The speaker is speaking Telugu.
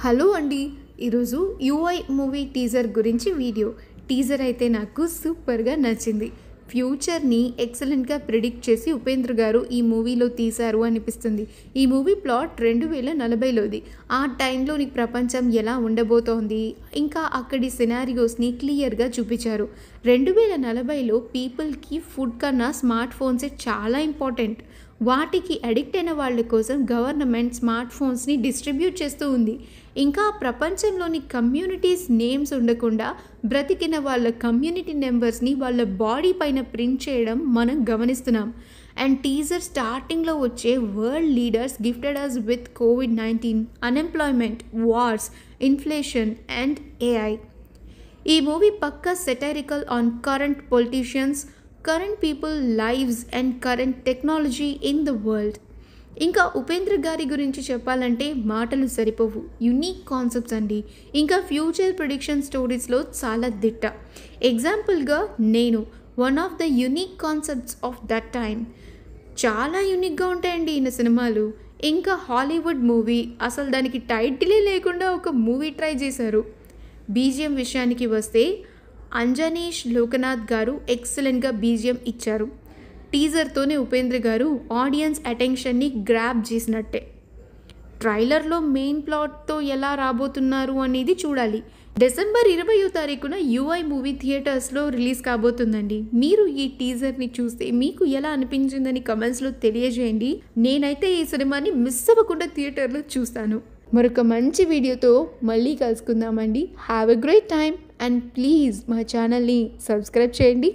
హలో అండి. ఈరోజు యూఐ మూవీ టీజర్ గురించి వీడియో. టీజర్ అయితే నాకు సూపర్గా నచ్చింది. ఫ్యూచర్ని ఎక్సలెంట్గా ప్రిడిక్ట్ చేసి ఉపేంద్ర గారు ఈ మూవీలో తీశారు అనిపిస్తుంది. ఈ మూవీ ప్లాట్ 2040లోది. ఆ టైంలోని ప్రపంచం ఎలా ఉండబోతోంది, ఇంకా అక్కడి సినారియోస్ని క్లియర్గా చూపించారు. 2040లో పీపుల్కి ఫుడ్ కన్నా స్మార్ట్ ఫోన్సే చాలా ఇంపార్టెంట్. వాటికి అడిక్ట్ అయిన వాళ్ళ కోసం గవర్నమెంట్ స్మార్ట్ ఫోన్స్ని డిస్ట్రిబ్యూట్ చేస్తూ ఉంది. ఇంకా ప్రపంచంలోని కమ్యూనిటీస్ నేమ్స్ ఉండకుండా బ్రతికిన వాళ్ళ కమ్యూనిటీ నెంబర్స్ని వాళ్ళ బాడీ పైన ప్రింట్ చేయడం మనం గమనిస్తున్నాం. అండ్ టీజర్ స్టార్టింగ్లో వచ్చే world leaders gifted us with COVID-19, unemployment, wars, inflation and AI. ఈ మూవీ పక్కా satirical on current politicians, current people lives and current technology in the world. ఇంకా ఉపేంద్ర గారి గురించి చెప్పాలంటే మాటలు సరిపోవు. యునీక్ కాన్సెప్ట్స్ అండి. ఇంకా ఫ్యూచర్ ప్రిడిక్షన్ స్టోరీస్లో చాలా దిట్ట. ఎగ్జాంపుల్గా నేను one of the unique concepts of that time. చాలా యూనిక్గా ఉంటాయండి ఈయన సినిమాలు. ఇంకా హాలీవుడ్ మూవీ, అసలు దానికి టైటిలే లేకుండా ఒక మూవీ ట్రై చేశారు. బీజిఎం విషయానికి వస్తే అంజనీష్ లోకనాథ్ గారు ఎక్సలెంట్గా బీజిఎం ఇచ్చారు. టీజర్తోనే ఉపేంద్ర గారు ఆడియన్స్ అటెన్షన్ని గ్రాబ్ చేసినట్టే. ట్రైలర్లో మెయిన్ ప్లాట్తో ఎలా రాబోతున్నారు అనేది చూడాలి. December 20న యూఐ మూవీ థియేటర్స్లో రిలీజ్ కాబోతుందండి. మీరు ఈ టీజర్ని చూస్తే మీకు ఎలా అనిపించిందని కమెంట్స్లో తెలియజేయండి. నేనైతే ఈ సినిమాని మిస్ అవ్వకుండా థియేటర్లో చూస్తాను. మరొక మంచి వీడియోతో మళ్ళీ కలుసుకుందామండి. Have a great time and please మా ఛానల్ని సబ్స్క్రైబ్ చేయండి.